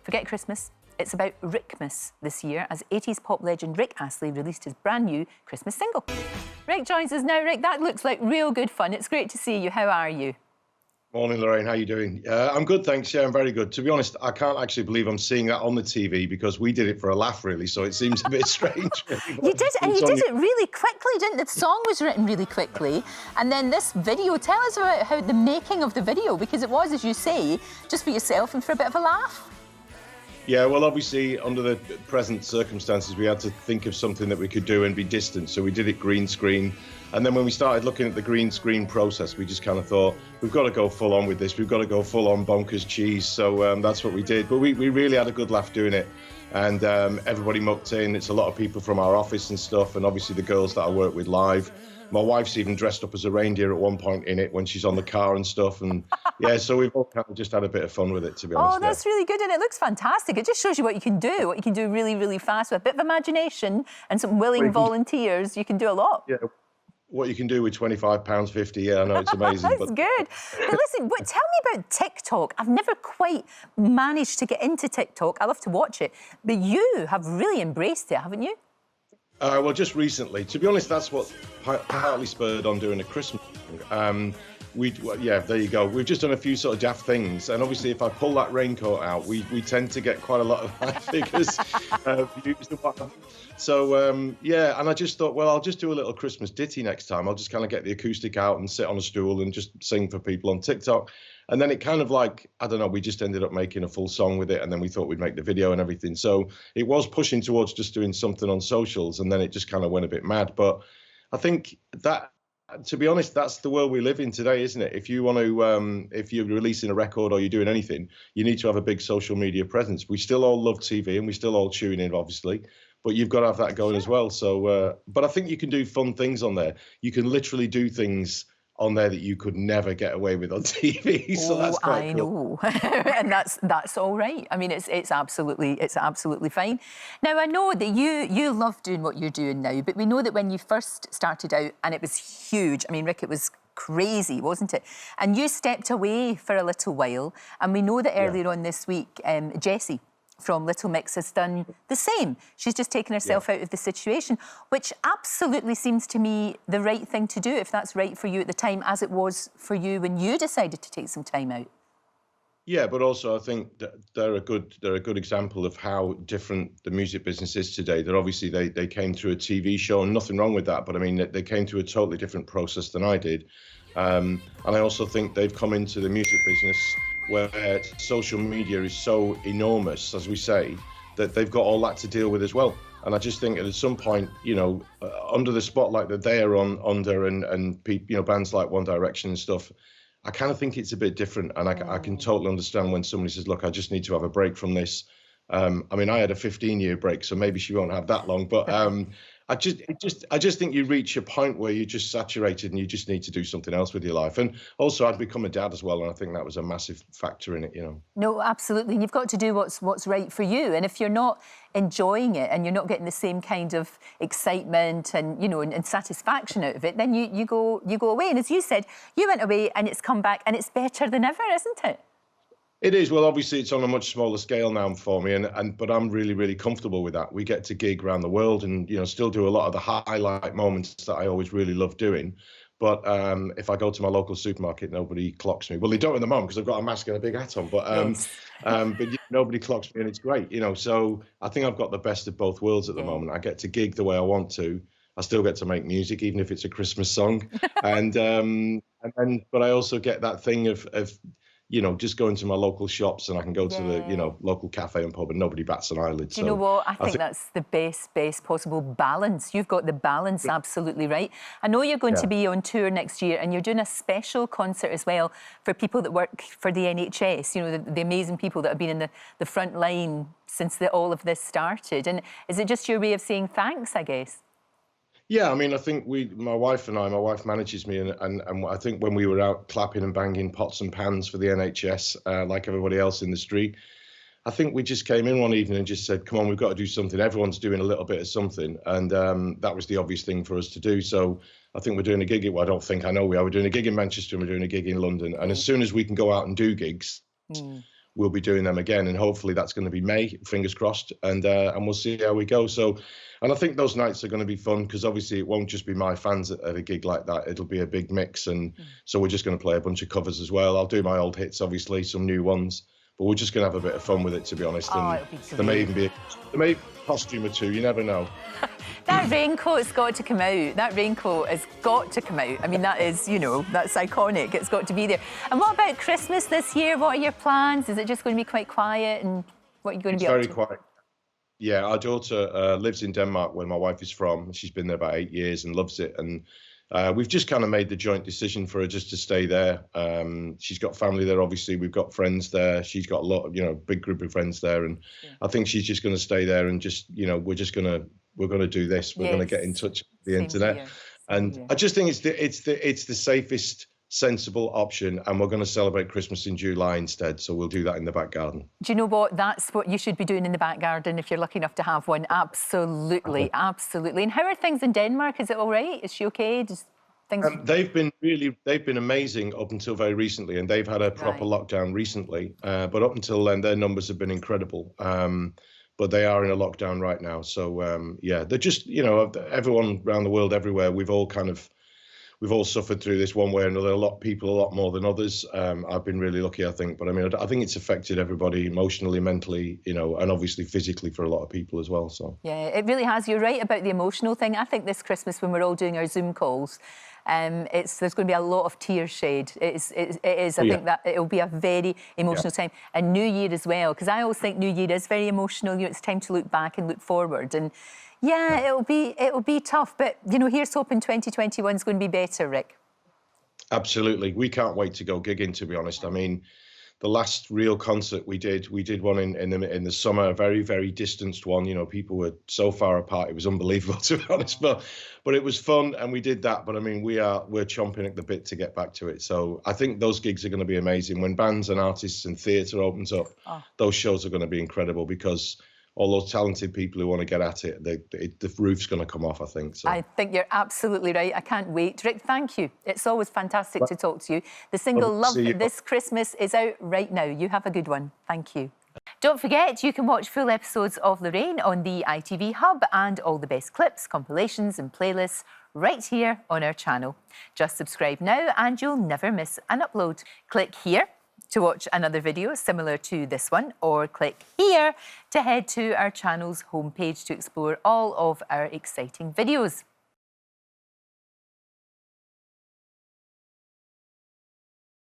Forget Christmas. It's about Rickmas this year, as 80s pop legend Rick Astley released his brand new Christmas single. Rick joins us now. Rick, that looks like real good fun. It's great to see you. How are you? Morning, Lorraine. How are you doing? I'm good, thanks. Yeah, I'm very good. To be honest, I can't actually believe I'm seeing that on the TV because we did it for a laugh, really, so it seems a bit strange. Really, you did, and you did it really quickly, didn't you? The song was written really quickly, and then this video. Tell us about how the making of the video, because it was, as you say, just for yourself and for a bit of a laugh. Yeah, well, obviously, under the present circumstances, we had to think of something that we could do and be distant, so we did it green screen. And then when we started looking at the green screen process, we just kind of thought, we've got to go full on with this. We've got to go full on bonkers cheese. So that's what we did. But we really had a good laugh doing it. And everybody mucked in. It's a lot of people from our office and stuff. And obviously the girls that I work with live. My wife's even dressed up as a reindeer at one point in it when she's on the car and stuff. And yeah, so we've all kind of just had a bit of fun with it, to be honest. Oh, that's really good. And it looks fantastic. It just shows you what you can do really, really fast. With a bit of imagination and some willing volunteers, you can do a lot. Yeah. What you can do with £25.50, yeah, I know, it's amazing. That's good. But listen, tell me about TikTok. I've never quite managed to get into TikTok. I love to watch it. But you have really embraced it, haven't you? Well, just recently. To be honest, that's what partly spurred on doing a Christmas song. Yeah, there you go. We've just done a few sort of daft things, and obviously, if I pull that raincoat out, we tend to get quite a lot of high figures views and whatnot. So yeah, and I just thought, well, I'll just do a little Christmas ditty next time. I'll just kind of get the acoustic out and sit on a stool and just sing for people on TikTok. And then it kind of like, I don't know, we just ended up making a full song with it, and then we thought we'd make the video and everything. So it was pushing towards just doing something on socials, and then it just kind of went a bit mad. But I think that, to be honest, that's the world we live in today, isn't it? If you want to, if you're releasing a record or you're doing anything, you need to have a big social media presence. We still all love TV and we still all tune in, obviously, but you've got to have that going as well. So, but I think you can do fun things on there. You can literally do things on there that you could never get away with on TV. So that's quite cool. I know, and that's all right. I mean, it's absolutely fine. Now I know that you love doing what you're doing now, but we know that when you first started out, and it was huge. I mean, Rick, it was crazy, wasn't it? And you stepped away for a little while, and we know that earlier on this week, Jesy from Little Mix has done the same. She's just taken herself out of the situation, which absolutely seems to me the right thing to do, if that's right for you at the time, as it was for you when you decided to take some time out. Yeah, but also I think that they're a good example of how different the music business is today. That obviously they came through a TV show, and nothing wrong with that, but I mean they came through a totally different process than I did. And I also think they've come into the music business where social media is so enormous, as we say, that they've got all that to deal with as well. And I just think at some point, you know, under the spotlight that they are under, and you know, bands like One Direction and stuff, I kind of think it's a bit different. And I can totally understand when somebody says, look, I just need to have a break from this. I mean, I had a 15-year break, so maybe she won't have that long. But I just think you reach a point where you're just saturated and you just need to do something else with your life. And also, I'd become a dad as well, and I think that was a massive factor in it, you know. No, absolutely. And you've got to do what's right for you. And if you're not enjoying it and you're not getting the same kind of excitement and, you know, and satisfaction out of it, then you go away. And as you said, you went away and it's come back and it's better than ever, isn't it? It is. Well, obviously, it's on a much smaller scale now for me, but I'm really, really comfortable with that. We get to gig around the world and, you know, still do a lot of the highlight moments that I always really love doing. But if I go to my local supermarket, nobody clocks me. Well, they don't at the moment because I've got a mask and a big hat on. But nobody clocks me, and it's great, you know. So I think I've got the best of both worlds at the moment. I get to gig the way I want to. I still get to make music, even if it's a Christmas song, but I also get that thing of you know, just going to my local shops, and I can go to the, you know, local cafe and pub and nobody bats an eyelid. Do you know what? I think that's the best possible balance. You've got the balance absolutely right. I know you're going to be on tour next year, and you're doing a special concert as well for people that work for the NHS, you know, the amazing people that have been in the front line since all of this started. And is it just your way of saying thanks, I guess? Yeah, I mean, I think my wife manages me, and I think when we were out clapping and banging pots and pans for the NHS, like everybody else in the street, I think we just came in one evening and just said, come on, we've got to do something. Everyone's doing a little bit of something. And that was the obvious thing for us to do. So I think we're doing a gig. Well, I know we are. We're doing a gig in Manchester and we're doing a gig in London. And as soon as we can go out and do gigs, we'll be doing them again, and hopefully that's going to be May, fingers crossed, and we'll see how we go. So, and I think those nights are going to be fun because obviously it won't just be my fans at a gig like that. It'll be a big mix, and so we're just going to play a bunch of covers as well. I'll do my old hits, obviously, some new ones, but we're just going to have a bit of fun with it, to be honest. And there may even be a costume or two. You never know. That raincoat's got to come out. That raincoat has got to come out. I mean, that is, you know, that's iconic. It's got to be there. And what about Christmas this year? What are your plans? Is it just going to be quite quiet? And what are you going to be up to? It's very quiet. Yeah, our daughter lives in Denmark, where my wife is from. She's been there about 8 years and loves it. And we've just kind of made the joint decision for her just to stay there. She's got family there, obviously. We've got friends there. She's got a lot, you know, big group of friends there. And I think she's just going to stay there and just, you know, we're going to do this. We're going to get in touch with the internet. And I just think it's the safest, sensible option, and we're going to celebrate Christmas in July instead, so we'll do that in the back garden. Do you know what? That's what you should be doing in the back garden if you're lucky enough to have one. Absolutely, absolutely. And how are things in Denmark? Is it all right? Is she okay? Just things... they've been amazing up until very recently, and they've had a proper lockdown recently, but up until then their numbers have been incredible. But they are in a lockdown right now, so yeah, they're just, you know, everyone around the world, everywhere, we've all suffered through this one way or another. A lot more than others. I've been really lucky, I think. But I mean, I think it's affected everybody emotionally, mentally, you know, and obviously physically for a lot of people as well. So yeah, it really has. You're right about the emotional thing. I think this Christmas, when we're all doing our Zoom calls, there's going to be a lot of tears shed. It is. I think that it'll be a very emotional time. And New Year as well, because I always think New Year is very emotional. You know, it's time to look back and look forward. And yeah, it'll be tough, but you know, here's hoping 2021 is going to be better, Rick. Absolutely, we can't wait to go gigging, to be honest. I mean, the last real concert we did one in the summer, a very, very distanced one. You know, people were so far apart, it was unbelievable, to be honest. But it was fun, and we did that. But I mean, we're chomping at the bit to get back to it. So I think those gigs are going to be amazing when bands and artists and theatre opens up. Those shows are going to be incredible because all those talented people who want to get at it, the roof's going to come off, I think. So. I think you're absolutely right. I can't wait. Rick, thank you. It's always fantastic to talk to you. The single Love This Christmas is out right now. You have a good one. Thank you. Don't forget, you can watch full episodes of Lorraine on the ITV Hub and all the best clips, compilations and playlists right here on our channel. Just subscribe now and you'll never miss an upload. Click here to watch another video similar to this one, or click here to head to our channel's homepage to explore all of our exciting videos.